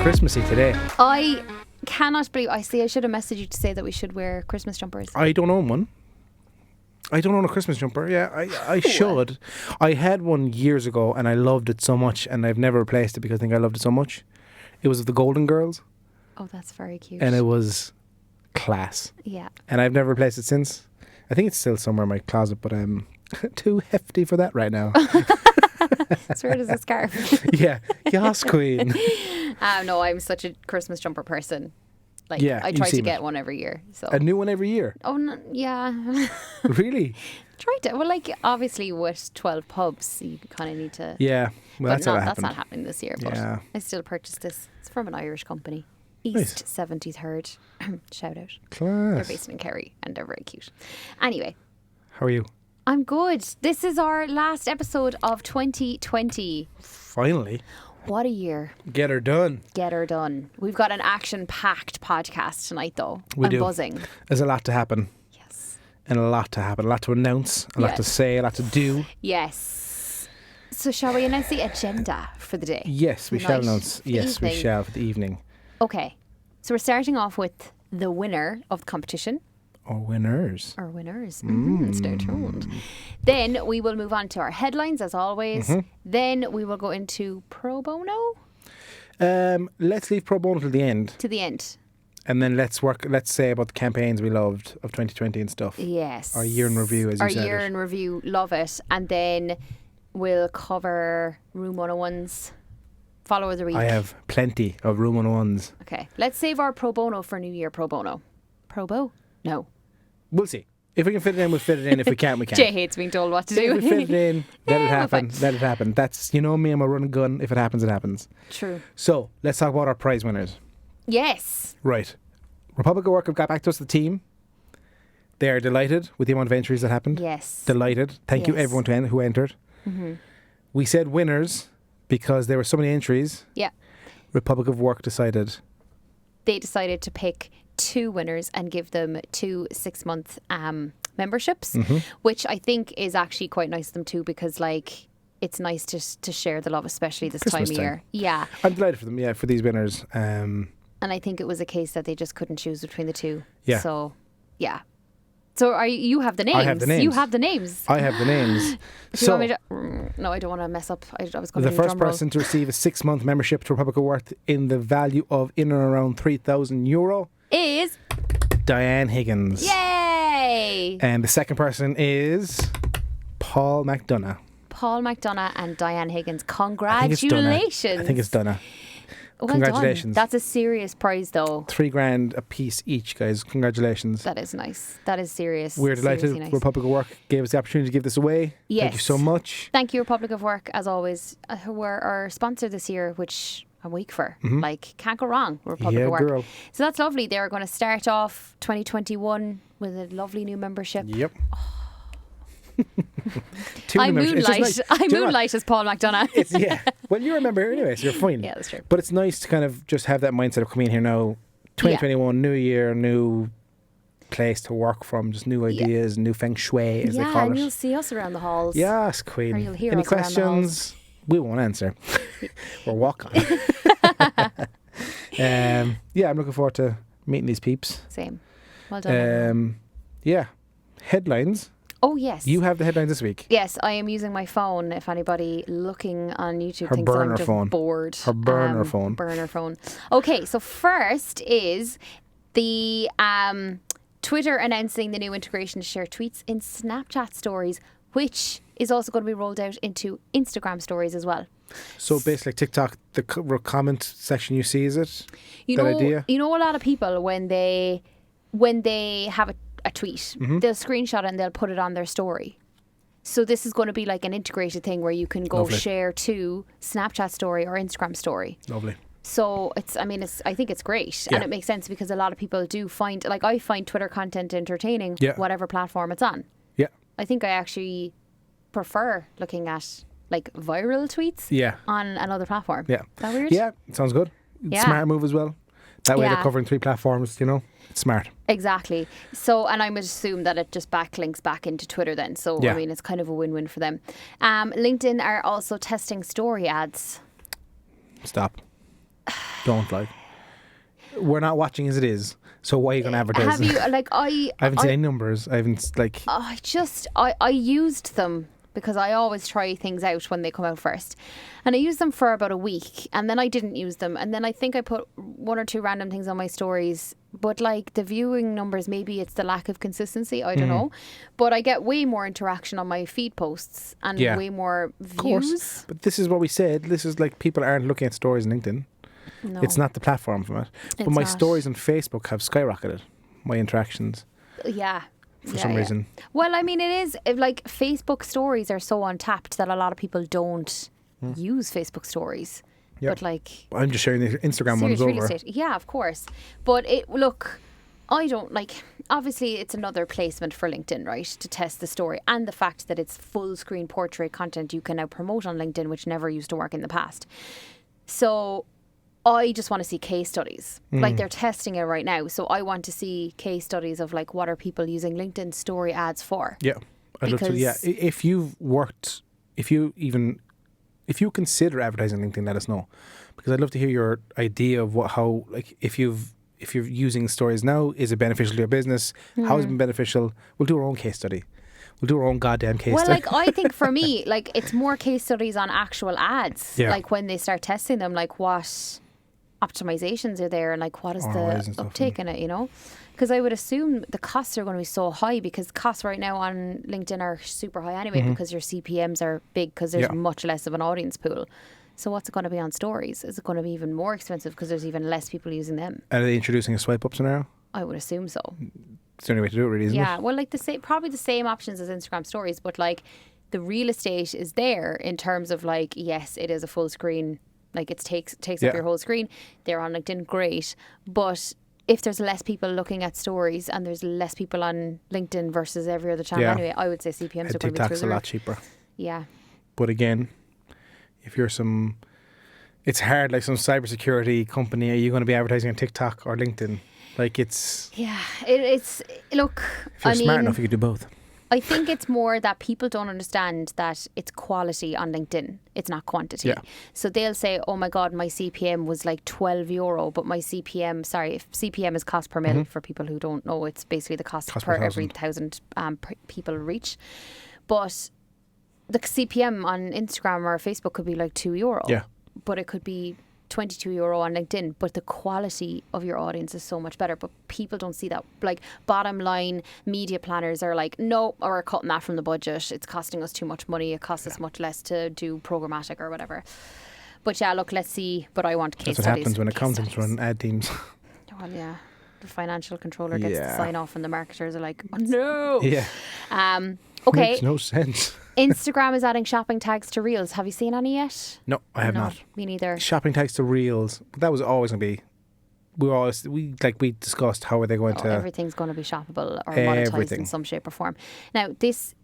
Christmassy today. I cannot believe. I should have messaged you to say that we should wear Christmas jumpers. I don't own one. I don't own a Christmas jumper. Yeah, I should. I had one years ago and I loved it so much, and I've never replaced it because I think I loved it so much. It was of the Golden Girls. Oh, that's very cute. And it was class. Yeah. And I've never replaced it since. I think it's still somewhere in my closet, but I'm too hefty for that right now. As weird as a scarf. Yeah. Yes, queen. No, I'm such a Christmas jumper person. Like, yeah, I try to get one every year. So a new one every year? Oh, no, yeah. Really? Try to. Well, like, obviously with 12 pubs, you kind of need to. Yeah. Well, that's that's not happening this year. But yeah. I still purchased this. It's from an Irish company. East 73rd. Shout out. Class. They're based in Kerry and they're very cute. Anyway. How are you? I'm good. This is our last episode of 2020. Finally. What a year. Get her done. Get her done. We've got an action-packed podcast tonight, though. We do. I'm buzzing. There's a lot to happen. Yes. And a lot to happen. A lot to announce. A lot to say. A lot to do. Yes. So shall we announce the agenda for the day? Yes, we shall announce. Yes, we shall for the evening. Okay. So we're starting off with the winner of the competition. Or winners. Stay tuned. Then we will move on to our headlines, as always. Then we will go into pro bono. Let's leave pro bono till the end. To the end. And then let's say about the campaigns we loved of 2020 and stuff. Yes. Our year in review, as you said. Our year in review, love it. And then we'll cover Room 101's follow of the week. I have plenty of Room 101s. Okay. Let's save our pro bono for New Year pro bono. Pro bo? No. We'll see. If we can fit it in, we'll fit it in. If we can't, we can't. Jay hates being told what to do. If we fit it in, let it happen. fine. Let it happen. That's, you know me, I'm a run and gun. If it happens, it happens. True. So, let's talk about our prize winners. Yes. Right. Republic of Work have got back to us, the team. They are delighted with the amount of entries that happened. Yes. Delighted. Thank you everyone who entered. We said winners because there were so many entries. Yeah. Republic of Work decided. They decided to pick 2 winners and give them 2 6-month memberships, which I think is actually quite nice of them too, because like it's nice to share the love, especially this Christmas time of year. Yeah. I'm delighted for them, for these winners. And I think it was a case that they just couldn't choose between the 2. Yeah. So, yeah. So you have the names. I have the names. You have the names. I have the names. Do you want me to, no, I don't want to mess up. I was going to the first person to receive a 6-month membership to Republic of Work in the value of in and around €3,000 is Diane Higgins. Yay! And the second person is Paul McDonough. Paul McDonough and Diane Higgins. I Congratulations. think it's Donna. Well Congratulations. done. That's a serious prize, though. $3,000 a piece each, guys. Congratulations. That is nice. That is serious. We're delighted. Nice. Republic of Work gave us the opportunity to give this away. Yes. Thank you so much. Thank you, Republic of Work, as always, who were our sponsor this year, which I'm weak for. Like, can't go wrong with Republic of Work. Girl. So that's lovely. They're going to start off 2021 with a lovely new membership. Yep. I moonlight as Paul McDonough. Well, you remember anyway, so you're fine. Yeah, that's true. But it's nice to kind of just have that mindset of coming in here now. 2021, new year, new place to work from, just new ideas, new feng shui, as they call it. Yeah, and you'll see us around the halls. Yes, Queen. Or you'll hear Any us around the halls. questions? We won't answer. We'll walk on. I'm looking forward to meeting these peeps. Same. Well done. Headlines. Oh, yes. You have the headlines this week. Yes, I am using my phone. If anybody looking on YouTube Her thinks that I'm burner just phone. bored. Her burner phone. Burner phone. Okay, so first is the Twitter announcing the new integration to share tweets in Snapchat stories, which is also going to be rolled out into Instagram stories as well. So basically TikTok, the comment section you see, is it? Idea? You know, a lot of people, when they have a tweet, they'll screenshot it and they'll put it on their story. So this is going to be like an integrated thing where you can go share to Snapchat story or Instagram story. Lovely. So I think it's great, and it makes sense because a lot of people do find, like, I find Twitter content entertaining, whatever platform it's on. Yeah. I think I actually prefer looking at like viral tweets on another platform. Yeah. Is that weird? Yeah, it sounds good. Yeah. Smart move as well. That way they're covering 3 platforms, you know. It's smart. Exactly. So, and I would assume that it just backlinks back into Twitter then. So, I mean, it's kind of a win-win for them. LinkedIn are also testing story ads. Stop. don't like. We're not watching as it is, so why are you going to advertise? Have you, like, I haven't seen any numbers. I haven't, like... I used them because I always try things out when they come out first. And I used them for about a week, and then I didn't use them. And then I think I put 1 or 2 random things on my stories. But, like, the viewing numbers, maybe it's the lack of consistency. I don't know. But I get way more interaction on my feed posts and way more views. Of course. But this is what we said. This is like people aren't looking at stories on LinkedIn. No. It's not the platform for it. But my stories on Facebook have skyrocketed. My interactions. Yeah. For some reason. Well, I mean, it is like Facebook stories are so untapped that a lot of people don't use Facebook stories. Yep. But like, I'm just sharing the Instagram ones over. Yeah, of course. But I don't like. Obviously, it's another placement for LinkedIn, right? To test the story and the fact that it's full screen portrait content you can now promote on LinkedIn, which never used to work in the past. So I just want to see case studies. Like they're testing it right now. So I want to see case studies of like what are people using LinkedIn story ads for. Yeah. I'd love to. Yeah. If you consider advertising LinkedIn, let us know. Because I'd love to hear your idea of if you're using stories now, is it beneficial to your business? How has it been beneficial? We'll do our own case study. We'll do our own goddamn case study. Well, like I think for me, like it's more case studies on actual ads. Yeah. Like when they start testing them, like what optimizations are there and like what is the uptake in it, you know? Because I would assume the costs are going to be so high because costs right now on LinkedIn are super high anyway because your CPMs are big because there's much less of an audience pool. So what's it going to be on stories? Is it going to be even more expensive because there's even less people using them? Are they introducing a swipe up scenario? I would assume so. It's the only way to do it, really, isn't it? Yeah, well, like probably the same options as Instagram stories, but like the real estate is there in terms of like, yes, it is a full screen, like it takes up your whole screen. They're on LinkedIn, great. But if there's less people looking at stories and there's less people on LinkedIn versus every other channel anyway, I would say CPMs are going to be through the roof. TikTok's a lot cheaper. Yeah. But again, if you're it's hard, like some cybersecurity company, are you going to be advertising on TikTok or LinkedIn? Like it's... Yeah, it's... Look, if you're smart enough, you could do both. I think it's more that people don't understand that it's quality on LinkedIn. It's not quantity. Yeah. So they'll say, oh my God, my CPM was like €12, but my CPM, if CPM is cost per mil for people who don't know, it's basically the cost per every 1,000 people reach. But the CPM on Instagram or Facebook could be like €2. Yeah. But it could be €22 on LinkedIn, but the quality of your audience is so much better. But people don't see that. Like bottom line media planners are like, no, we're cutting that from the budget. It's costing us too much money. It costs us much less to do programmatic or whatever. But yeah, look, let's see. But I want case studies. That's what happens when accountants run ad teams. Well, yeah. The financial controller gets to sign off and the marketers are like, oh, no. Yeah. Okay. Makes no sense. Instagram is adding shopping tags to Reels. Have you seen any yet? No, I have not. Me neither. Shopping tags to Reels. That was always going to be... We discussed how are they going to... Everything's going to be shoppable or monetized in some shape or form. Now, this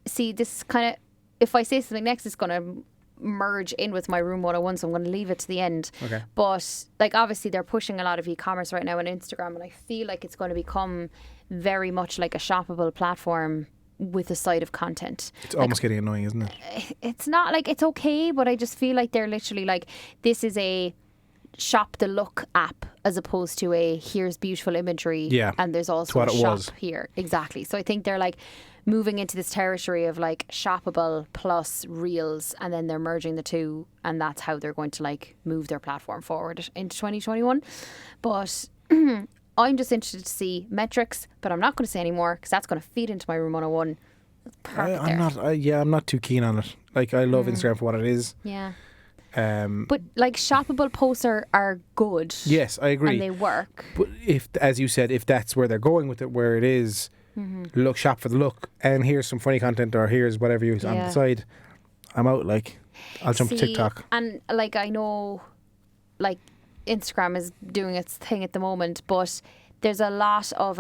kind of... If I say something next, it's going to merge in with my Room 101, so I'm going to leave it to the end. Okay. But like obviously they're pushing a lot of e-commerce right now on Instagram, and I feel like it's going to become very much like a shoppable platform with a side of content. It's almost getting annoying, isn't it? It's not like it's okay, but I just feel like they're literally like, this is a shop the look app as opposed to a here's beautiful imagery and there's also a shop here. Exactly. So I think they're like moving into this territory of like shoppable plus Reels, and then they're merging the two, and that's how they're going to like move their platform forward into 2021. But I'm just interested to see metrics, but I'm not going to say any more because that's going to feed into my Room 101. I'm not too keen on it. Like I love Instagram for what it is. Yeah. But like shoppable posts are good. Yes, I agree. And they work. But if, as you said, if that's where they're going with it, where it is, look, shop for the look, and here's some funny content, or here's whatever you on the side, I'm out. Like, I'll jump to TikTok. And like I know, like Instagram is doing its thing at the moment, but there's a lot of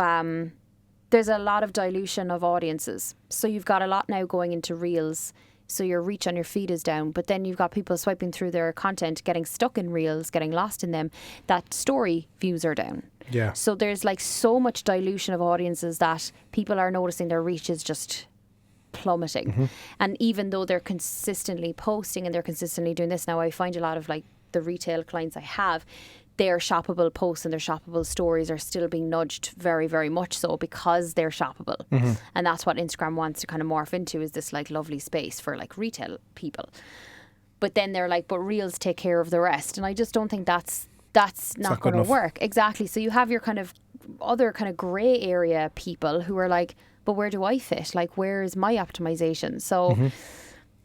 dilution of audiences. So you've got a lot now going into Reels. So your reach on your feed is down, but then you've got people swiping through their content, getting stuck in Reels, getting lost in them. That story views are down. Yeah. So there's like so much dilution of audiences that people are noticing their reach is just plummeting. And even though they're consistently posting and they're consistently doing this now, I find a lot of like the retail clients I have, their shoppable posts and their shoppable stories are still being nudged very, very much so because they're shoppable. And that's what Instagram wants to kind of morph into, is this like lovely space for like retail people. But then they're like, but Reels take care of the rest. And I just don't think that's not going to work. Exactly. So you have your kind of other kind of grey area people who are like, but where do I fit? Like, where is my optimization? So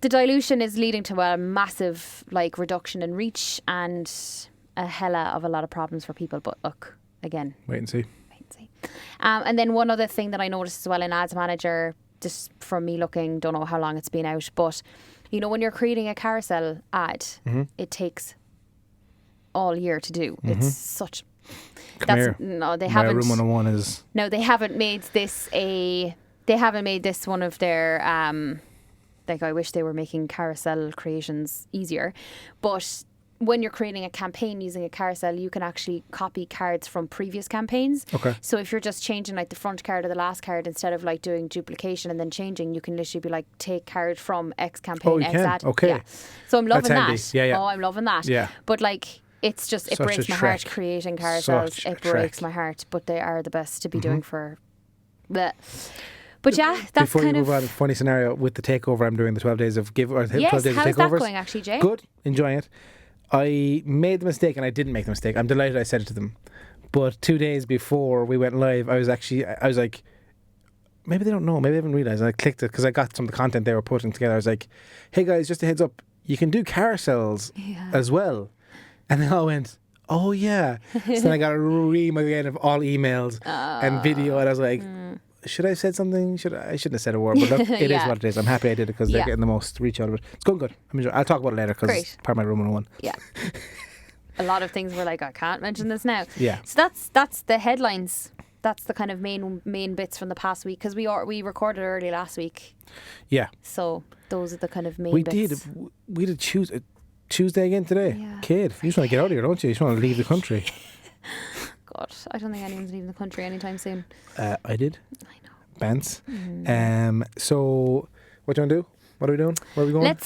the dilution is leading to a massive like reduction in reach and a hella of a lot of problems for people. But look, again, wait and see. And then one other thing that I noticed as well in Ads Manager, just from me looking, don't know how long it's been out, but you know, when you're creating a carousel ad, it takes all year to do. It's such. No, they haven't. Room 101 is. No, they haven't made this They haven't made this one of their. Like, I wish they were making carousel creations easier, but when you're creating a campaign using a carousel, you can actually copy cards from previous campaigns. Okay. So if you're just changing like the front card or the last card, instead of like doing duplication and then changing, you can literally be like, take card from X campaign, X ad. Okay. Yeah. So I'm loving that. Yeah. Oh, I'm loving that. Yeah. But like, it's just, it breaks my heart creating carousels. It breaks my heart, but they are the best to be doing for. Bleh. But yeah, that's before kind you of. move on, funny scenario with the takeover. I'm doing the 12 days of give or 12 Yes, days of how's takeovers. that going actually, Jay? Good, enjoying it. I made the mistake and I didn't make the mistake. I'm delighted I said it to them. But 2 days before we went live, I was like, maybe they don't know, maybe they haven't realised. And I clicked it because I got some of the content they were putting together. I was like, hey guys, just a heads up, you can do carousels as well. And they all went, oh yeah. So then I got a ream again of all emails and video, and I was like, should I have said something? I shouldn't have said a word, but look, it is what it is. I'm happy I did it because they're getting the most reach out of it. It's going good. I'm enjoying it. I'll talk about it later because it's part of my room 101. Yeah. A lot of things were like, I can't mention this now. Yeah. So that's the headlines. That's the kind of main bits from the past week, because we recorded early last week. Yeah. So those are the kind of main bits. We did Tuesday again today. Yeah. Kid, you just want to get out of here, don't you? You just want to leave the country. God, I don't think anyone's leaving the country anytime soon. I did. I know. Bants. So what do you want to do? What are we doing? Where are we going?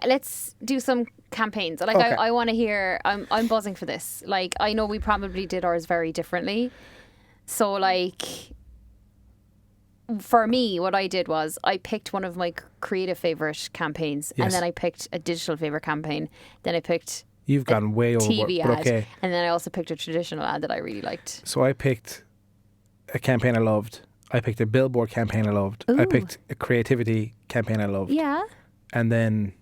Let's do some campaigns. Like, okay. I want to hear. I'm buzzing for this. Like, I know we probably did ours very differently. So like, for me, what I did was I picked one of my creative favorite campaigns, and then I picked a digital favorite campaign. Then I picked. You've gone way over. TV ad, okay. And then I also picked a traditional ad that I really liked. So I picked a campaign I loved. I picked a billboard campaign I loved. Ooh. I picked a creativity campaign I loved. Yeah. And then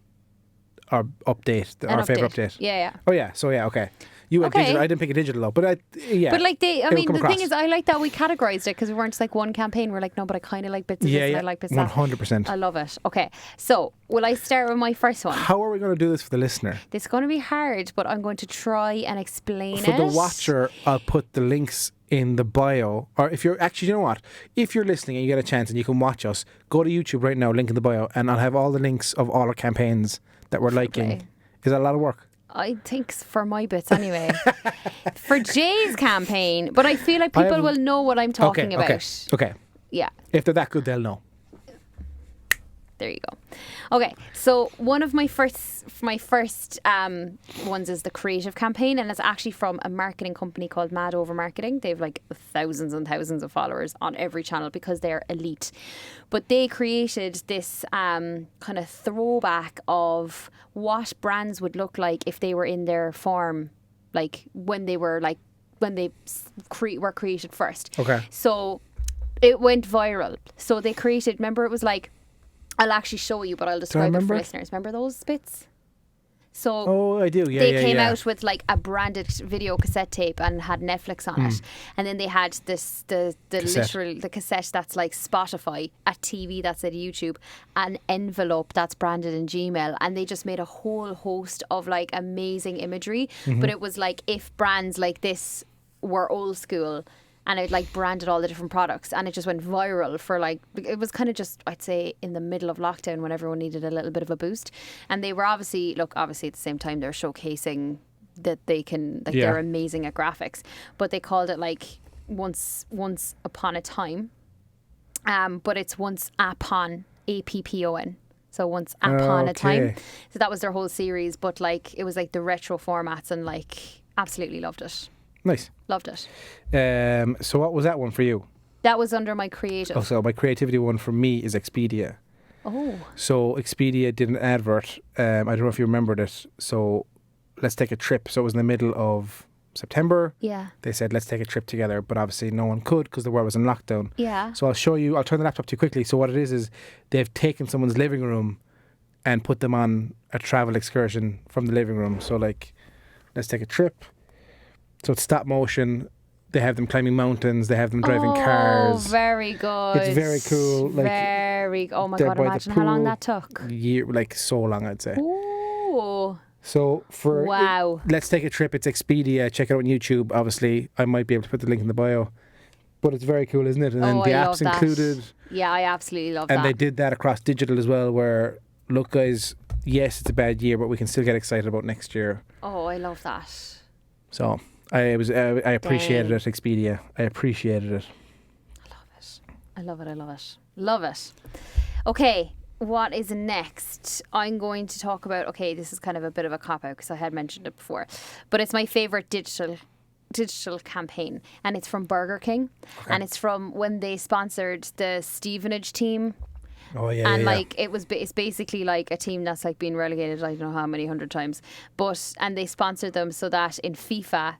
our update, our favourite update. Yeah. Oh yeah. So yeah, okay. You went digital. I didn't pick a digital though, but But like the thing is, I like that we categorised it, because we weren't just like one campaign. We're like, no, but I kind of like bits of this and I like bits of that. 100%. I love it. Okay, so will I start with my first one? How are we going to do this for the listener? It's going to be hard, but I'm going to try and explain it. For the watcher, I'll put the links in the bio. Or if you're actually, you know what? If you're listening and you get a chance and you can watch us, go to YouTube right now, link in the bio, and I'll have all the links of all our campaigns that we're liking. Okay. Is that a lot of work? I think for my bits anyway. For Jay's campaign, but I feel like people will know what I'm talking about. Okay. Yeah. If they're that good, they'll know. There you go. Okay, so one of my first ones is the creative campaign, and it's actually from a marketing company called Mad Over Marketing. They have like thousands and thousands of followers on every channel because they're elite. But they created this kind of throwback of what brands would look like if they were in their form, like when they were were created first. Okay. So it went viral. So they created. Remember, it was like. I'll actually show you, but I'll describe it for listeners. Remember those bits? So I do. Yeah, they came out with like a branded video cassette tape and had Netflix on it, and then they had the cassette that's like Spotify, a TV that's at YouTube, an envelope that's branded in Gmail, and they just made a whole host of like amazing imagery. But it was like if brands like this were old school. And it like branded all the different products, and it just went viral for like, it was kind of just, I'd say, in the middle of lockdown when everyone needed a little bit of a boost. And they were obviously at the same time they're showcasing that they can, like they're amazing at graphics, but they called it like once upon a time. But it's once upon, APPON. So once upon a time. So that was their whole series, but like it was like the retro formats and like Absolutely loved it. Nice. Loved it. So what was that one for you? That was under my creative. Oh, so my creativity one for me is Expedia. Oh. So Expedia did an advert. I don't know if you remembered it. So let's take a trip. So it was in the middle of September. Yeah. They said, let's take a trip together. But obviously no one could because the world was in lockdown. Yeah. So I'll show you. I'll turn the laptop to you quickly. So what it is they've taken someone's living room and put them on a travel excursion from the living room. So like, let's take a trip. So it's stop motion. They have them climbing mountains. They have them driving cars. Oh, very good. It's very cool. Like, oh my God, imagine how long that took. Like so long, I'd say. Ooh. So for wow. Let's take a trip. It's Expedia. Check it out on YouTube. Obviously, I might be able to put the link in the bio. But it's very cool, isn't it? And then the app's included. Yeah, I absolutely love that. And they did that across digital as well, where, look guys, yes, it's a bad year, but we can still get excited about next year. Oh, I love that. So I appreciated it, Expedia. I appreciated it. I love it. Love it. Okay, what is next? I'm going to talk about, okay, this is kind of a bit of a cop-out because I had mentioned it before, but it's my favourite digital campaign, and it's from Burger King. Okay. And it's from when they sponsored the Stevenage team. Oh yeah, and yeah, like it's basically like a team that's like been relegated I don't know how many 100 times, and they sponsored them so that in FIFA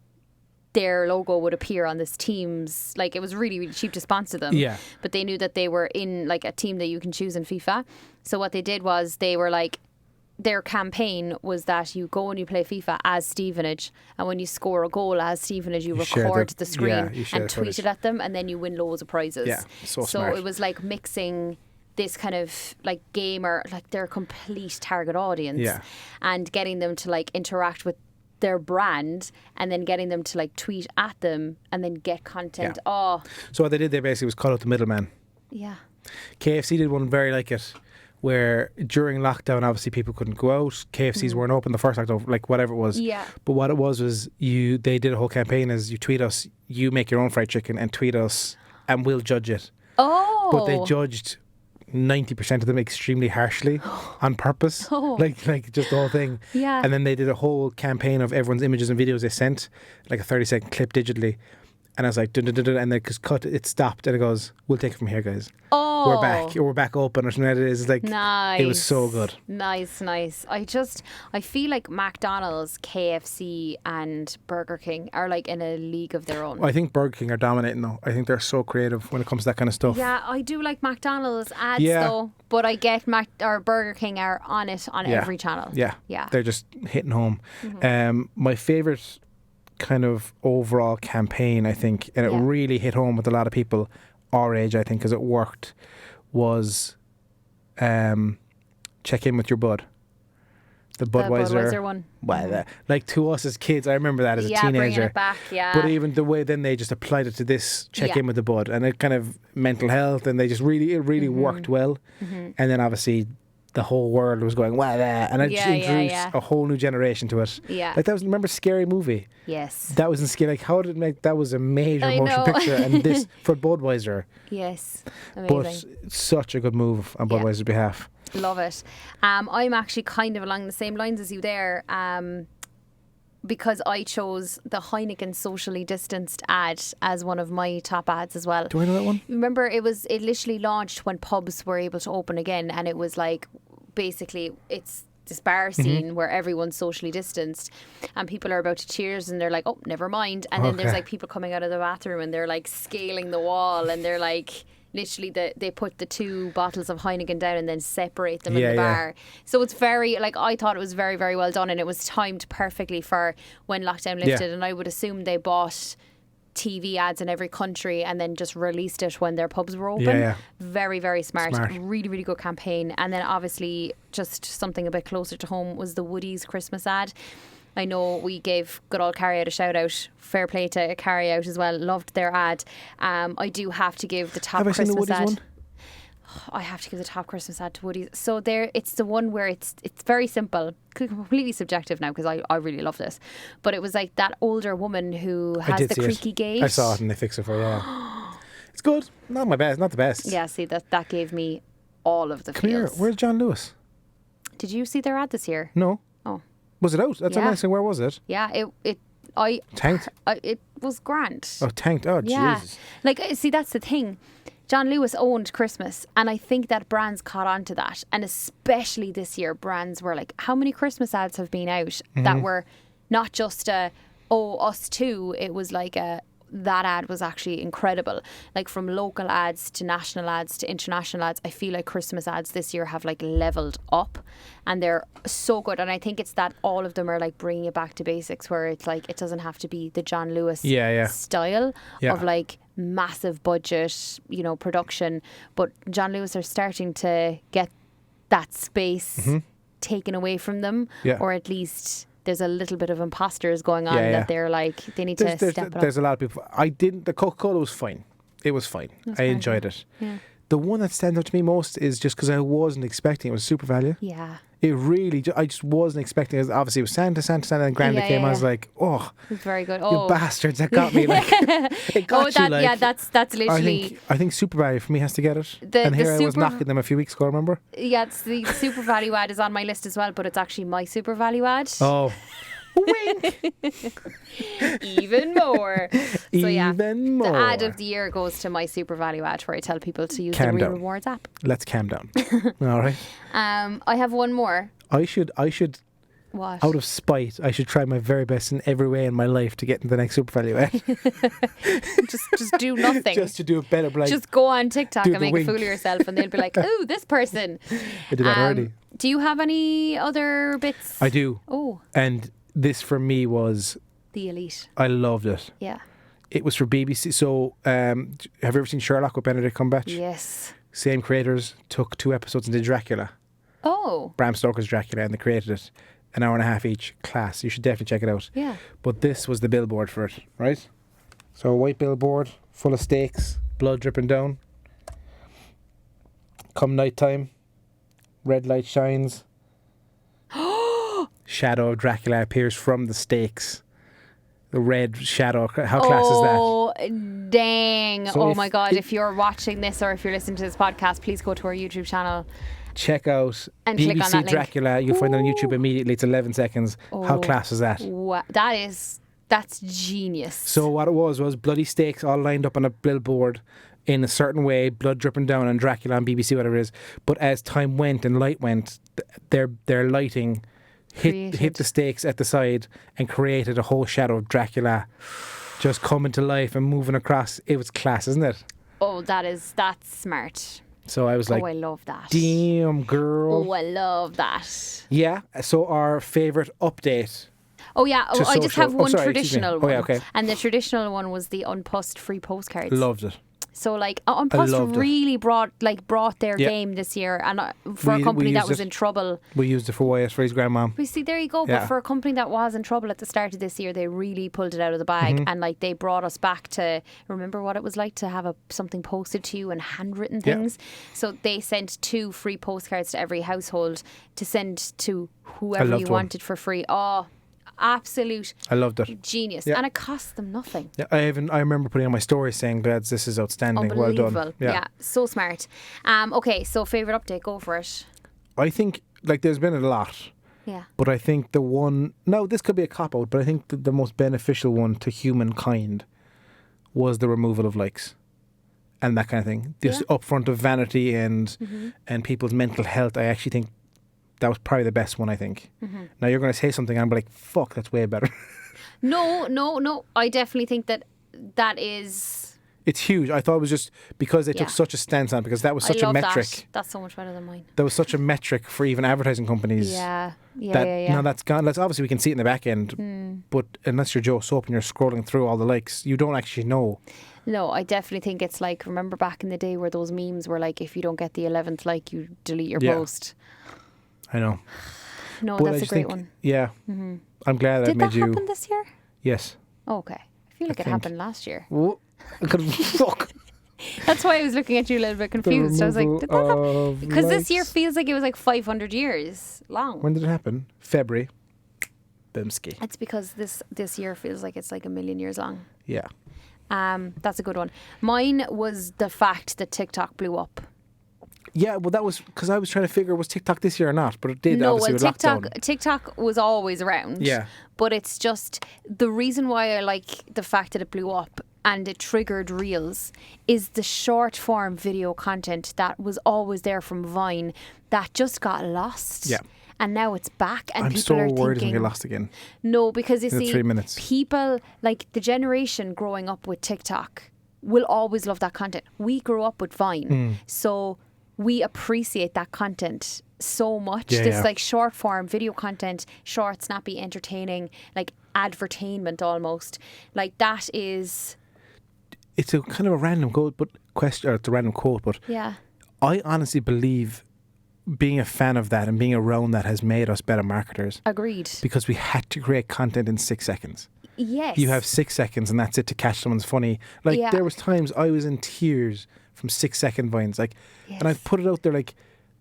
their logo would appear on this team's, like, it was really, really cheap to sponsor them. Yeah. But they knew that they were in like a team that you can choose in FIFA. So what they did was they were like, their campaign was that you go and you play FIFA as Stevenage, and when you score a goal as Stevenage, you record the screen and tweet it at them, and then you win loads of prizes. Yeah, so smart. It was like mixing this kind of like gamer, like their complete target audience, and getting them to like interact with their brand, and then getting them to like tweet at them and then get content. So what they did there basically was cut out the middleman. Yeah. KFC did one very like it, where during lockdown obviously people couldn't go out. KFCs weren't open the first lockdown, like whatever it was. Yeah. But what it was they did a whole campaign as you tweet us, you make your own fried chicken and tweet us and we'll judge it. Oh. But they judged 90% of them extremely harshly on purpose. Like just the whole thing. Yeah. And then they did a whole campaign of everyone's images and videos they sent, like a 30-second clip digitally. And I was like, dun, dun, dun, dun, and then it stopped, and it goes, we'll take it from here, guys. Oh. We're back open, or something like that. It is like, nice. It was so good. Nice. I feel like McDonald's, KFC and Burger King are like in a league of their own. Well, I think Burger King are dominating though. I think they're so creative when it comes to that kind of stuff. Yeah, I do like McDonald's ads though, but I get Burger King are on it on every channel. Yeah. They're just hitting home. Mm-hmm. My favourite kind of overall campaign, I think, and it really hit home with a lot of people our age, I think, because it worked, was check in with your bud. The Budweiser one. Well, like to us as kids, I remember that as a teenager. Bringing it back, But even the way then they just applied it to this check in with the bud, and it kind of mental health, and they just really worked well. Mm-hmm. And then obviously the whole world was going, wow, and it just introduced a whole new generation to it. Yeah. Like remember Scary Movie? Yes. That was in Scary, like how did it make, that was a major motion picture, and this for Budweiser. Yes. Amazing. But such a good move on Budweiser's behalf. Love it. I'm actually kind of along the same lines as you there, because I chose the Heineken socially distanced ad as one of my top ads as well. Do I know that one? Remember, it literally launched when pubs were able to open again, and it was like, basically, it's this bar scene where everyone's socially distanced and people are about to cheers and they're like, oh, never mind. And then there's like people coming out of the bathroom and they're like scaling the wall, and they're like, literally they put the 2 bottles of Heineken down and then separate them in the bar. So it's very, like, I thought it was very, very well done, and it was timed perfectly for when lockdown lifted. And I would assume they bought TV ads in every country and then just released it when their pubs were open. Very, very smart. Really, really good campaign. And then obviously just something a bit closer to home was the Woody's Christmas ad. I know we gave good old Carry Out a shout out. Fair play to Carry Out as well. Loved their ad. I do have to give the top Christmas seen the Woody's ad. One? I have to give the top Christmas ad to Woody's. So it's the one where it's very simple, completely subjective now because I really love this. But it was like that older woman who has the creaky gate. I saw it and they fixed it for her. It's good. Not the best. Yeah, see that gave me all of the Come feels. here. Where's John Lewis? Did you see their ad this year? No. Oh. Was it out? That's what I'm asking. Where was it? Yeah, it It was grand. Oh, tanked. Oh, yeah. Jesus. Like, see, that's the thing. John Lewis owned Christmas, and I think that brands caught on to that. And especially this year, brands were like, how many Christmas ads have been out that were not just us too? It was like that ad was actually incredible. Like from local ads to national ads to international ads, I feel like Christmas ads this year have like leveled up, and they're so good. And I think it's that all of them are like bringing it back to basics, where it's like it doesn't have to be the John Lewis style of like massive budget, production, but John Lewis are starting to get that space taken away from them, or at least there's a little bit of imposters going on that they're like, they need to step it up. There's a lot of people. The Coca-Cola was fine. It was fine. I enjoyed it. Yeah. The one that stands out to me most is just because I wasn't expecting it was Super Value. Yeah. It really, I just wasn't expecting it. Obviously, it was Santa, and Granda came. I was like, oh, it's very good. You bastards, that got me. Like, it got you. Like, yeah, that's literally. I think Super Value for me has to get it. And here I was knocking them a few weeks ago. Remember? Yeah, the Super Value ad is on my list as well, but it's actually my Super Value ad. Oh. Wink. Even more. So Even more. The ad of the year goes to my Super Value ad, where I tell people to use the Real Rewards app. Let's calm down. All right. I have one more. I should. What? Out of spite, I should try my very best in every way in my life to get into the next Super Value ad. just do nothing. Just to do it better. Like, just go on TikTok and make a fool of yourself, and they'll be like, "Oh, this person." I did that already. Do you have any other bits? I do. Oh. And this for me was the elite. I loved it. Yeah. It was for BBC. So, have you ever seen Sherlock with Benedict Cumberbatch? Yes. Same creators took 2 episodes and did Dracula. Oh. Bram Stoker's Dracula, and they created it. An hour and a half each. Class. You should definitely check it out. Yeah. But this was the billboard for it, right? So a white billboard full of stakes, blood dripping down. Come night time, red light shines. Shadow of Dracula appears from the stakes. The red shadow. How class is that? Oh, dang. So my God. If you're watching this or if you're listening to this podcast, please go to our YouTube channel. Check out and BBC click on that Dracula. You'll find it on YouTube immediately. It's 11 seconds. How class is that? Wow. That's genius. So what it was bloody stakes all lined up on a billboard in a certain way, blood dripping down on Dracula on BBC, whatever it is. But as time went and light went, their lighting hit the stakes at the side and created a whole shadow of Dracula just coming to life and moving across. It was class, isn't it? Oh, that's smart. So I was like, I love that. Damn, girl. Oh, I love that. Yeah. So our favourite update. Oh, yeah. Oh, I just have one traditional one. Oh, yeah, okay. And the traditional one was the Unpussed free postcards. Loved it. So, like, Unpussed really brought their game this year. And for a company that was in trouble. We used it for Wyatt, for his grandmom. We see, there you go. Yeah. But for a company that was in trouble at the start of this year, they really pulled it out of the bag. And, like, they brought us back to remember what it was like to have something posted to you and handwritten things. Yeah. So they sent 2 free postcards to every household to send to whoever you wanted for free. Oh, absolute I loved it. Genius. And it cost them nothing. Yeah, I remember putting on my story saying, lads, this is outstanding. Well done. Yeah, so smart. Okay, so favourite update, go for it. I think, like, there's been a lot. Yeah. But I think the one, now this could be a cop-out, but I think the most beneficial one to humankind was the removal of likes and that kind of thing. This upfront of vanity and people's mental health. I actually think that was probably the best one, I think. Now you're going to say something and I'm like, fuck, that's way better. No. I definitely think that is... It's huge. I thought it was just because they took such a stance on it, because that was such a metric. That's so much better than mine. That was such a metric for even advertising companies. Yeah. Now that's gone. That's obviously we can see it in the back end, but unless you're Joe Soap and you're scrolling through all the likes, you don't actually know. No, I definitely think it's like, remember back in the day where those memes were like, if you don't get the 11th like, you delete your post. I know. No, but that's a great one. Yeah. I'm glad that made you... Did that happen this year? Yes. Oh, okay. I feel like it happened last year. Fuck. That's why I was looking at you a little bit confused. I was like, did that happen? Because this year feels like it was like 500 years long. When did it happen? February. Bimski. It's because this year feels like it's like 1,000,000 years long. Yeah. That's a good one. Mine was the fact that TikTok blew up. Yeah, well, that was because I was trying to figure was TikTok this year or not, but it did. No, obviously well, with lockdown. TikTok was always around. Yeah, but it's just the reason why I like the fact that it blew up and it triggered Reels is the short form video content that was always there from Vine that just got lost. Yeah. And now it's back, and I'm people so are worried thinking, it's going to get lost again. No, because you in see, 3 minutes. People like the generation growing up with TikTok will always love that content. We grew up with Vine, so we appreciate that content so much. This like short form video content, short, snappy, entertaining, like advertainment almost. Like that is. It's a kind of a random quote, but it's a random quote, but yeah. I honestly believe being a fan of that and being around that has made us better marketers. Agreed. Because we had to create content in 6 seconds. Yes. You have 6 seconds and that's it to catch someone's funny. Like there was times I was in tears from 6-second Vines, like, and I put it out there like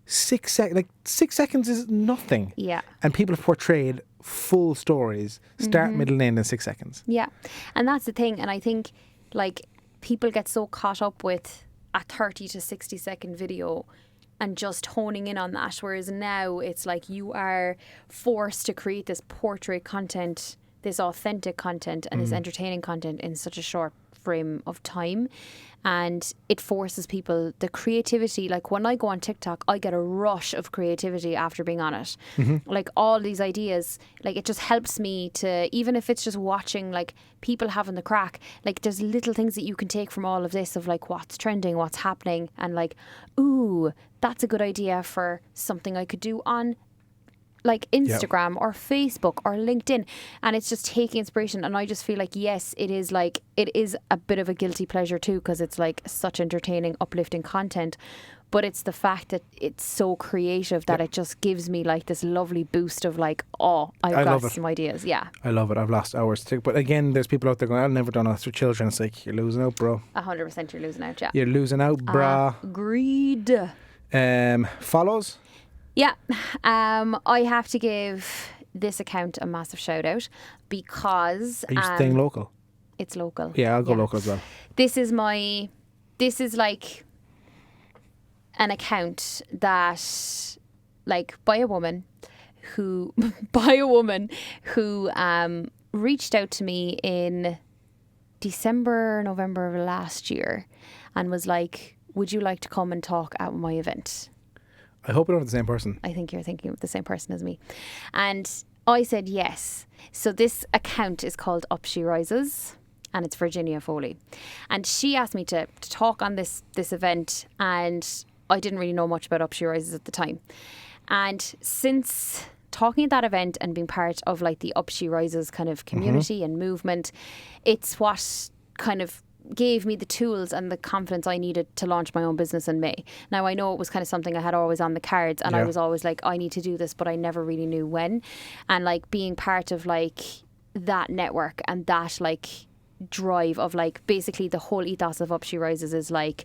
6 seconds. Like 6 seconds is nothing. Yeah. And people have portrayed full stories, start, middle, and end in 6 seconds. Yeah, and that's the thing. And I think like people get so caught up with a 30 to 60 second video and just honing in on that, whereas now it's like you are forced to create this portrait content, this authentic content and this entertaining content in such a short frame of time, and it forces people the creativity. Like when I go on TikTok, I get a rush of creativity after being on it. Like all these ideas, like it just helps me to, even if it's just watching like people having the crack, like there's little things that you can take from all of this of like what's trending, what's happening, and like, ooh, that's a good idea for something I could do on like Instagram or Facebook or LinkedIn, and it's just taking inspiration. And I just feel like, yes, it is a bit of a guilty pleasure too, because it's like such entertaining, uplifting content, but it's the fact that it's so creative that it just gives me like this lovely boost of like, oh, I've got some ideas. Yeah, I love it. I've lost hours too, but again, there's people out there going, I've never done that for children. It's like, you're losing out, bro. 100% you're losing out. Yeah, you're losing out, brah. Agreed. Follows? Yeah, I have to give this account a massive shout out because... Are you staying local? It's local. Yeah, I'll go local as well. This is like an account that, like, by a woman who reached out to me in December, November of last year and was like, would you like to come and talk at my event? I hope we're not the same person. I think you're thinking of the same person as me. And I said yes. So this account is called Up She Rises, and it's Virginia Foley. And she asked me to talk on this event, and I didn't really know much about Up She Rises at the time. And since talking at that event and being part of like the Up She Rises kind of community and movement, it's what kind of gave me the tools and the confidence I needed to launch my own business in May. Now, I know it was kind of something I had always on the cards, and I was always like, I need to do this, but I never really knew when. And like being part of like that network and that like drive of like basically the whole ethos of Up She Rises is like,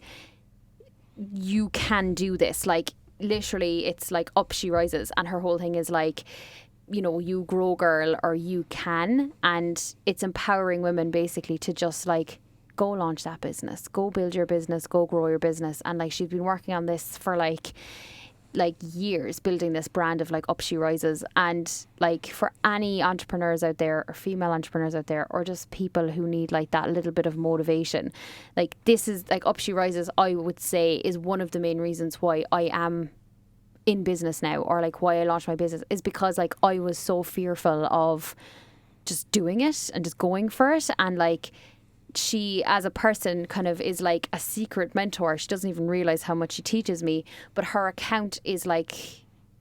you can do this. Like literally it's like Up She Rises, and her whole thing is like, you know, you grow girl, or you can. And it's empowering women basically to just like go launch that business, go build your business, go grow your business. And like she's been working on this for like years, building this brand of like Up She Rises. And like for any entrepreneurs out there, or female entrepreneurs out there, or just people who need like that little bit of motivation, like this is like Up She Rises, I would say, is one of the main reasons why I am in business now, or like why I launched my business, is because like I was so fearful of just doing it and just going for it. And like she as a person kind of is like a secret mentor. She doesn't even realize how much she teaches me, but her account is like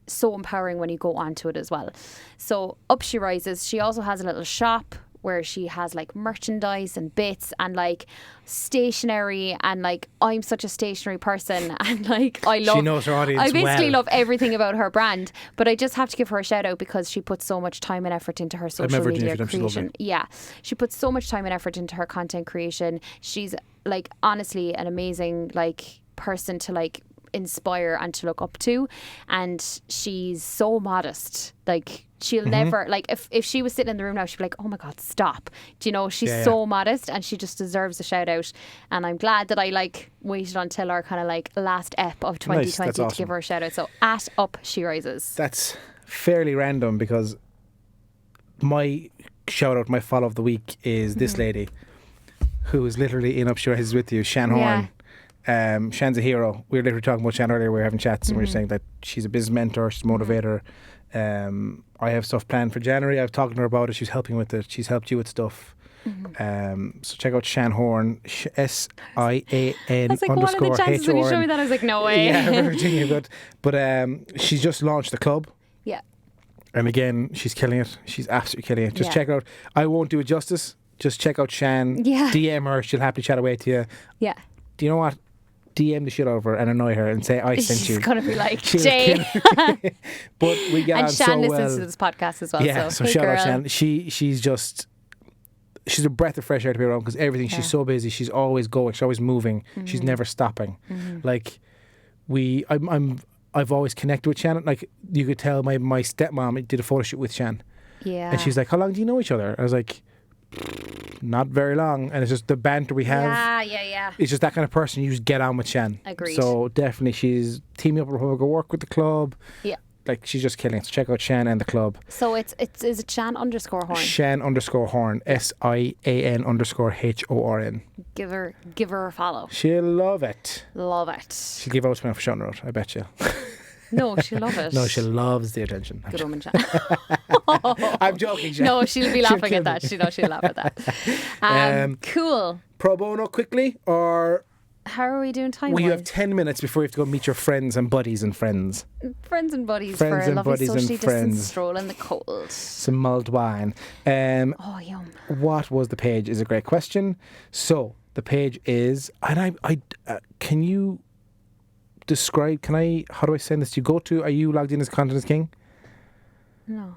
so empowering when you go onto it as well. So Up She Rises, she also has a little shop where she has like merchandise and bits and like stationery, and like I'm such a stationery person, and like I love, she knows her audience. I basically love everything about her brand, but I just have to give her a shout out because she puts so much time and effort into her social media creation. Yeah, she puts so much time and effort into her content creation. She's like honestly an amazing like person to like inspire and to look up to, and she's so modest. Like she'll never, like, if she was sitting in the room now, she'd be like, oh my God, stop. Do you know, she's so modest and she just deserves a shout out. And I'm glad that I, like, waited until our kind of, like, last ep of 2020 to give her a shout out. So, at Up She Rises. That's fairly random because my shout out, my follow of the week is this lady who is literally in Up She Rises with you, Shan Horn. Shan's a hero. We were literally talking about Shan earlier. We were having chats and we were saying that she's a business mentor, she's a motivator. I have stuff planned for January. I've talked to her about it. She's helping with it. She's helped you with stuff. So check out Shan Horn, SIAN like, underscore what are the chances when you showed me that? I was like, no way. Yeah, Virginia, good. But she's just launched the club. Yeah. And again, she's killing it. She's absolutely killing it. Just check out. I won't do it justice. Just check out Shan. Yeah. DM her. She'll happily chat away to you. Yeah. Do you know what? DM the shit out of her and annoy her and say I sent you. She's gonna be like, Jay. But we get on so well. And Shan listens to this podcast as well. Yeah, so hey, shout girl. out Shan. She's a breath of fresh air to be around because everything. She's so busy. She's always going. She's always moving. She's never stopping. Like I've always connected with Shan. Like you could tell my stepmom did a photo shoot with Shan. Yeah. And she's like, how long do you know each other? I was like, not very long. And it's just the banter we have. Yeah. It's just that kind of person you just get on with Shan. Agreed. So definitely she's teaming up with her, go work with the club. Yeah. Like she's just killing it. So check out Shan and the club. So is it Shan underscore Horn? Shan underscore Horn. SIAN underscore HORN. Give her a follow. She'll love it. Love it. She'll give out to me for shouting her out, I bet you. No, she'll love it. No, she loves the attention. Good woman, Shan. I'm joking, Shan. No, she'll be laughing at that. She'll laugh at that. Cool. Pro bono quickly, or how are we doing time-wise? Well, you have 10 minutes before you have to go meet your friends and buddies and friends. Friends and buddies for a lovely socially distanced stroll in the cold. Some mulled wine. Oh, yum. What was the page is a great question. So, the page is, and I can you describe, how do I send this to you? Are you logged in as Content is King? No.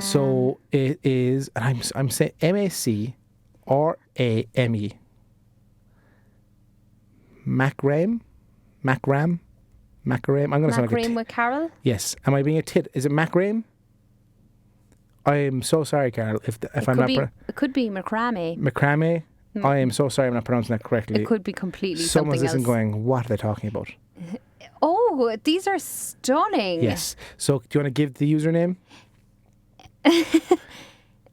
So, it is, and I'm saying MACRAME. Macram. I'm going to sound like Macram with Carol? Yes. Am I being a tit? Is it Macram? I am so sorry, Carol. If I'm not. It could be macrame. Macrame. I am so sorry I'm not pronouncing that correctly. It could be completely Someone's something else. going, what are they talking about? Oh, these are stunning. Yes. So, do you want to give the username?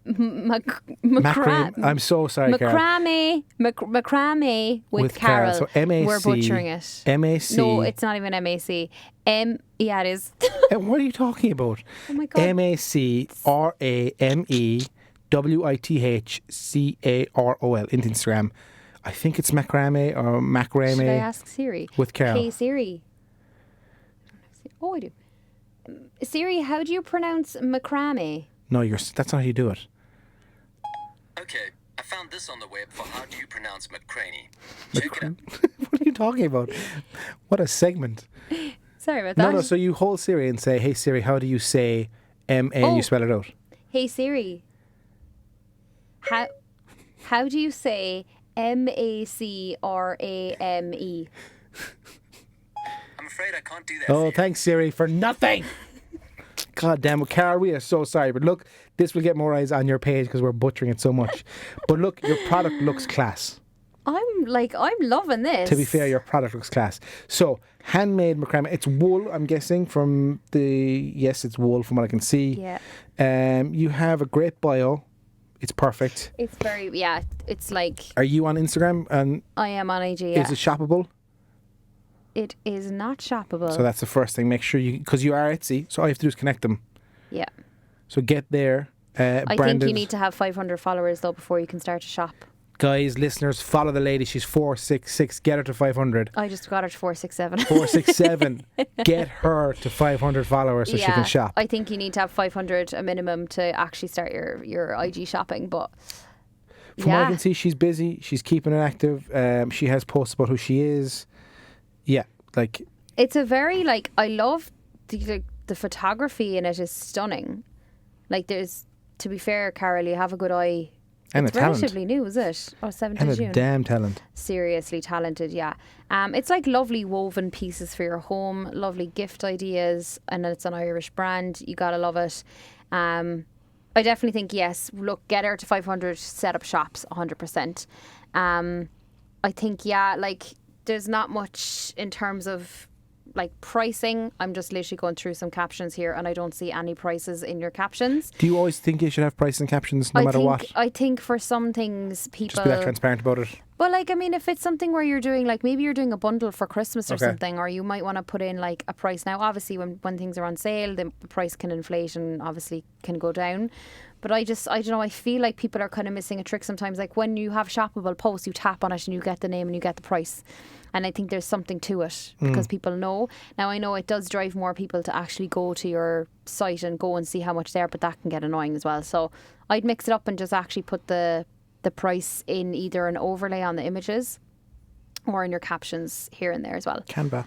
Macrame. I'm so sorry, Macrame. Macrame with Carol. So MAC. We're butchering it. MAC. No, it's not even MAC. Yeah, it is. What are you talking about? Oh my God. MACRAMEWITHCAROL into Instagram. I think it's macrame or macrame. Should I ask Siri? With Carol. Hey Siri. Oh, I do. Siri, how do you pronounce macrame? No, that's not how you do it. Okay, I found this on the web for how do you pronounce McCraney. Check it out. What are you talking about? What a segment. Sorry about that. No, so you hold Siri and say, hey Siri, how do you say M-A and you spell it out? Hey Siri, how do you say MACRAME? I'm afraid I can't do that. Oh, thanks Siri for nothing. God damn it, Carol, we are so sorry. But look, this will get more eyes on your page because we're butchering it so much. But look, your product looks class. I'm loving this. To be fair, your product looks class. So, handmade macrame. It's wool, I'm guessing, it's wool from what I can see. Yeah. You have a great bio. It's perfect. It's it's like... Are you on Instagram? And I am on IG, yeah. Is it shoppable? It is not shoppable. So that's the first thing. Make sure because you are Etsy, so all you have to do is connect them. Yeah. So get there. I think you need to have 500 followers though before you can start to shop. Guys, listeners, follow the lady. She's 466. Get her to 500. I just got her to 467. 467. Get her to 500 followers so she can shop. I think you need to have 500 a minimum to actually start your IG shopping. But from what I can see, she's busy. She's keeping it active. She has posts about who she is. Yeah, it's a very I love the photography in it is stunning. To be fair, Carol, you have a good eye. And it's a talent. relatively new, is it? Oh, 7th And of June. a damn talent. Seriously talented, yeah. It's like lovely woven pieces for your home, lovely gift ideas, and it's an Irish brand. You gotta love it. I definitely think, yes, look, get her to 500, set up shops, 100%. I think, yeah, like, there's not much in terms of like pricing. I'm just literally going through some captions here and I don't see any prices in your captions. Do you always think you should have prices and captions no matter what? I think for some things people just be that transparent about it. Well, like, I mean, if it's something where you're doing, like, maybe you're doing a bundle for Christmas or something, or you might want to put in like a price. Now, obviously, when things are on sale, the price can inflate and obviously can go down. But I don't know, I feel like people are kind of missing a trick sometimes. Like when you have shoppable posts, you tap on it and you get the name and you get the price. And I think there's something to it because people know. Now, I know it does drive more people to actually go to your site and go and see how much they are, but that can get annoying as well. So I'd mix it up and just actually put the price in either an overlay on the images or in your captions here and there as well. Canva.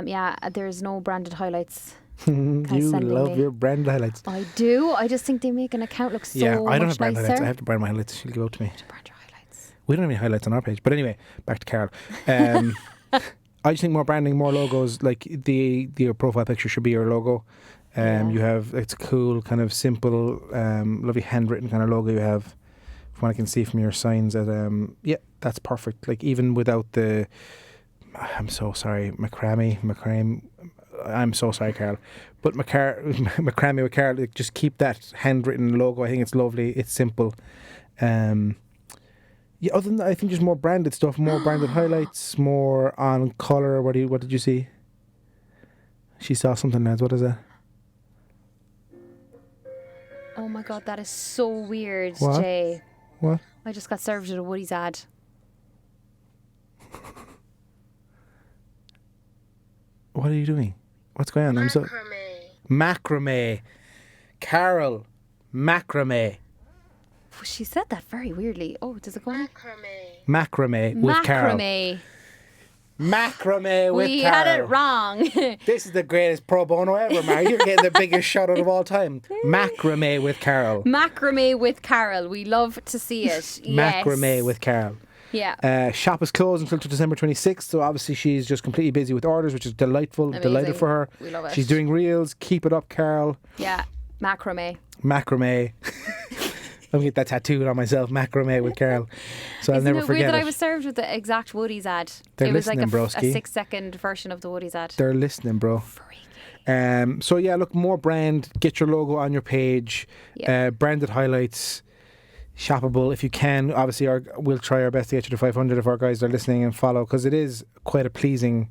Yeah, there's no branded highlights. You love your brand highlights. I do. I just think they make an account look so much nicer. Yeah, I don't have brand highlights. I have to brand my highlights. She'll give out to me. Brand your highlights. We don't have any highlights on our page. But anyway, back to Carol. I just think more branding, more logos. Like your profile picture should be your logo. You have, it's a cool, kind of simple, lovely handwritten kind of logo you have. From what I can see from your signs, that yeah, that's perfect. Like even without the, I'm so sorry, macrame. I'm so sorry, Carol, but macrame with Carol. Like, just keep that handwritten logo. I think it's lovely. It's simple. Yeah. Other than that, I think just more branded stuff, more branded highlights, more on color. What did you see? She saw something, lads. What is that? Oh my god, that is so weird, What? Jay. What? I just got served at a Woody's ad. What are you doing? What's going on? Macrame. Carol. Macrame. She said that very weirdly. Oh, does it go on? Macrame with Carol. Macrame with we Carol. had it wrong. This is the greatest pro bono ever, Mary. You're getting the biggest shout out of all time. Macrame with Carol. Macrame with Carol. We love to see it. Macrame with Carol. Yeah. Shop is closed until December 26th, so obviously she's just completely busy with orders, which is delightful. Amazing. Delighted for her. We love it. She's doing reels. Keep it up, Carol. Yeah. Macrame. Macrame. I'm going to get that tattooed on myself. Macrame with Carol. So I'll never forget it. Isn't it weird that I was served with the exact Woody's ad? They're it was listening, like a broski. 6-second version of the Woody's ad. They're listening, bro. So yeah, look, more brand. Get your logo on your page. Yeah. Branded highlights. Shoppable if you can. Obviously, we'll try our best to get you to 500 if our guys are listening and follow, because it is quite a pleasing.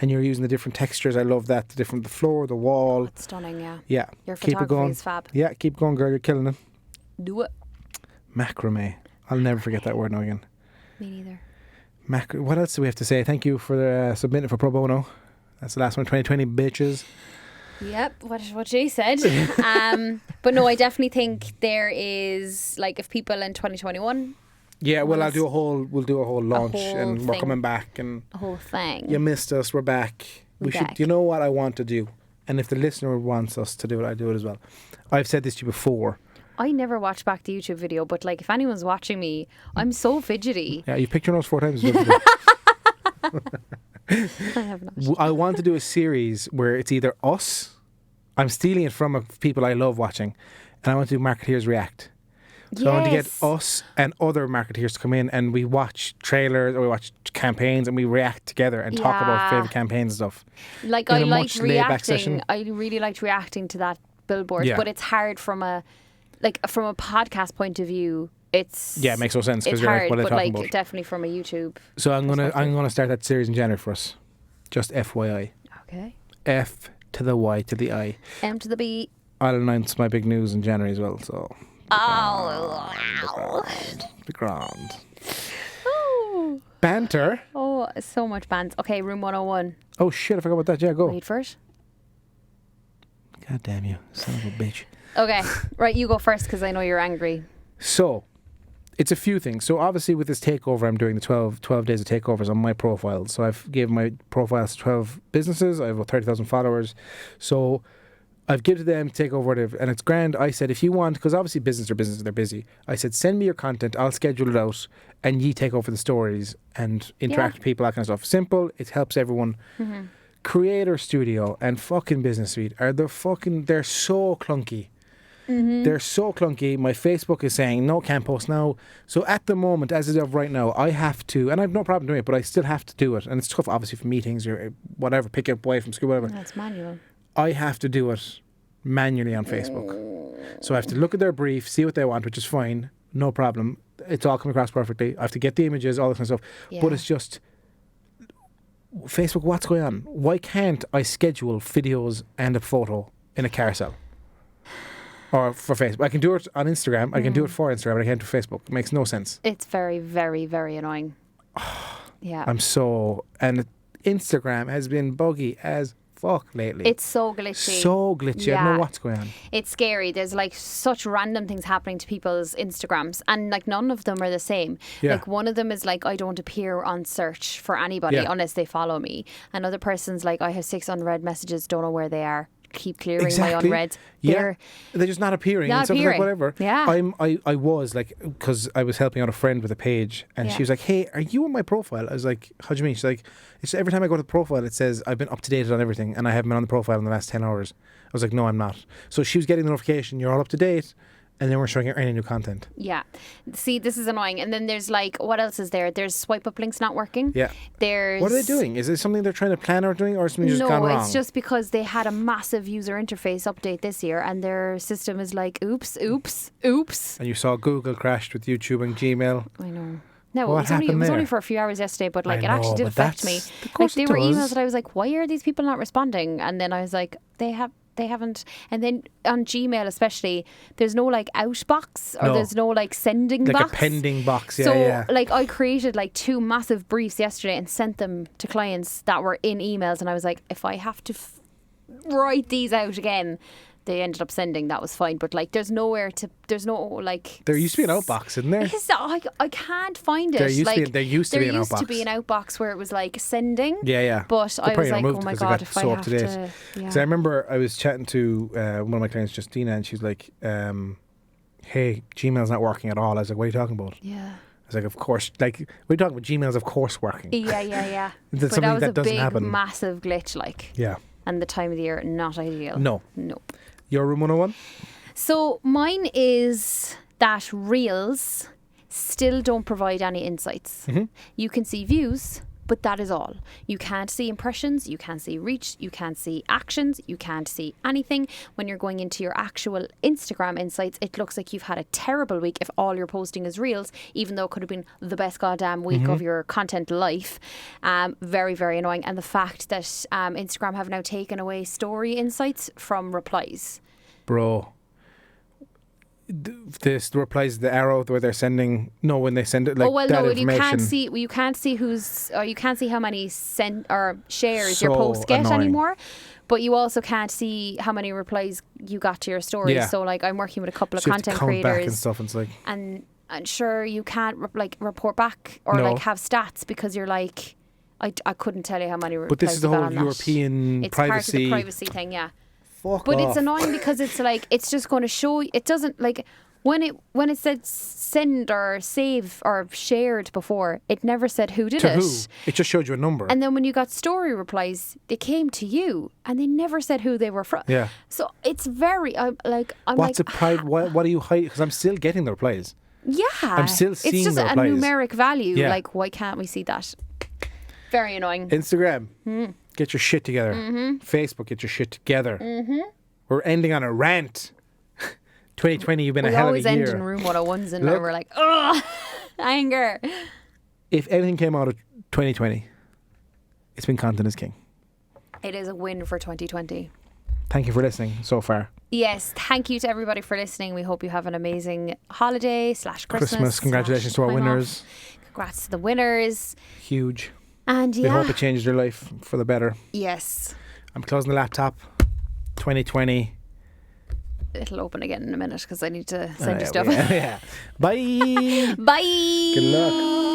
And you're using the different textures. I love that. The floor, the wall. It's stunning, yeah. Yeah. Your keep it photography going. is fab. Yeah, keep going, girl. You're killing it. Do it. Macrame. I'll never forget that word now again. Me neither. What else do we have to say? Thank you for submitting for Pro Bono. That's the last one, 2020, bitches. Yep, what Jay said. But no, I definitely think there is, like, if people in 2021... Yeah, well, we'll do a whole launch and we're coming back and... A whole thing. You missed us, we're back. We should. You know what I want to do? And if the listener wants us to do it, I do it as well. I've said this to you before. I never watch back the YouTube video, but like if anyone's watching me, I'm so fidgety. Yeah, you've picked your nose 4 times. I have not. I want to do a series where it's either us, I'm stealing it from people I love watching, and I want to do Marketeers React. So I want to get us and other marketeers to come in and we watch trailers or we watch campaigns and we react together and talk about favourite campaigns and stuff. Like I liked reacting. I really liked reacting to that billboard, but it's hard from a podcast point of view. It makes no sense because you're hard, like, what are they talking about? Definitely from a YouTube. So I'm gonna start that series in January for us. Just FYI. Okay. F to the Y to the I. M to the B. I'll announce my big news in January as well. So. Be grand. Oh. Banter. Oh, so much bands. Okay, room 101. Oh shit! I forgot about that. Yeah, go. Wait for it. God damn you, son of a bitch. Okay, right, you go first because I know you're angry. So, it's a few things. So obviously with this takeover, I'm doing the 12 days of takeovers on my profile. So I've given my profiles to 12 businesses. I have about 30,000 followers. So I've given to them to take over whatever, and it's grand. I said, if you want, because obviously business, they're busy. I said, send me your content, I'll schedule it out, and ye take over the stories and interact with people, that kind of stuff. Simple, it helps everyone. Mm-hmm. Creator Studio and fucking Business Suite they're so clunky. Mm-hmm. They're so clunky. My Facebook is saying, no, can't post now. So at the moment, as of right now, I have to, and I have no problem doing it, but I still have to do it. And it's tough, obviously, for meetings or whatever, pick up away from school, whatever. That's manual. I have to do it manually on Facebook. So I have to look at their brief, see what they want, which is fine, no problem. It's all coming across perfectly. I have to get the images, all this kind of stuff. Yeah. But it's just, Facebook, what's going on? Why can't I schedule videos and a photo in a carousel? Or for Facebook. I can do it on Instagram. I can do it for Instagram, but I can't do Facebook. It makes no sense. It's very, very, very annoying. Yeah. And Instagram has been buggy as fuck lately. It's so glitchy. Yeah. I don't know what's going on. It's scary. There's like such random things happening to people's Instagrams, and like none of them are the same. Yeah. Like one of them is like, I don't appear on search for anybody unless they follow me. Another person's like, I have 6 unread messages, don't know where they are. Keep clearing my unread. They're just not appearing. Not appearing. Like whatever. Yeah. I was like, because I was helping out a friend with a page, and she was like, hey, are you on my profile? I was like, how do you mean? She's like, it's every time I go to the profile, it says I've been up to date on everything, and I haven't been on the profile in the last 10 hours. I was like, no, I'm not. So she was getting the notification, you're all up to date. And then we're showing her any new content. Yeah. See, this is annoying. And then there's like, what else is there? There's swipe up links not working. Yeah. There's... What are they doing? Is it something they're trying to plan or doing, or something just gone wrong? No, it's just because they had a massive user interface update this year, and their system is like, oops. And you saw Google crashed with YouTube and Gmail. I know. No, it was only for a few hours yesterday, but like it actually did affect me. Like there were emails that I was like, why are these people not responding? And then I was like, they haven't. And then on Gmail especially, there's no like out box, or there's no like sending box. Like a pending box, So like I created like 2 massive briefs yesterday and sent them to clients that were in emails, and I was like, if I have to write these out again, they ended up sending, that was fine. But like there's no like... There used to be an outbox, isn't there? I can't find it. There used to be an outbox. There used to be an outbox where it was like sending. Yeah. But I was like, oh my God, if I have to... Yeah. Because I remember I was chatting to one of my clients, Justina, and she's like, hey, Gmail's not working at all. I was like, what are you talking about? Yeah. I was like, of course, like, we're talking about Gmail's of course working. Yeah. That's but that was that doesn't happen. A big, massive glitch, like. Yeah. And the time of the year, not ideal. No. Your Room 101? So mine is that Reels still don't provide any insights. Mm-hmm. You can see views, but that is all. You can't see impressions, you can't see reach, you can't see actions, you can't see anything. When you're going into your actual Instagram insights, it looks like you've had a terrible week if all you're posting is Reels, even though it could have been the best goddamn week of your content life. Very, very annoying. And the fact that Instagram have now taken away story insights from replies. Bro. The replies, the arrow where they're sending. No, when they send it, like information. You can't see who's, or you can't see how many send or shares your posts get anymore. But you also can't see how many replies you got to your stories. Yeah. So like, I'm working with a couple of content creators back and stuff. And it's like, and sure, you can't report back or like have stats, because you're like, I couldn't tell you how many. But this is the whole European it's privacy. Part of the privacy thing, yeah. But it's annoying because it's like, it's just going to show, it doesn't, like, when it said send or save or shared before, it never said who did it. Who? It just showed you a number. And then when you got story replies, they came to you and they never said who they were from. Yeah. So it's very, What's a pride? What do you hide? Because I'm still getting the replies. Yeah. I'm still seeing the replies. It's just a numeric value. Yeah. Like, why can't we see that? Very annoying. Instagram. Get your shit together. Facebook, get your shit together. We're ending on a rant. 2020, you've been a hell of a year. We always end in Room 101s and we're like, oh, anger. If anything came out of 2020, it's been Content is King. It is a win for 2020. Thank you for listening so far. Yes, thank you to everybody for listening. We hope you have an amazing holiday / Christmas. Congratulations to our winners. Congrats to the winners. Huge. And we hope it changes your life for the better. Yes. I'm closing the laptop. 2020. It'll open again in a minute because I need to send you stuff. Yeah. Bye. Bye. Good luck.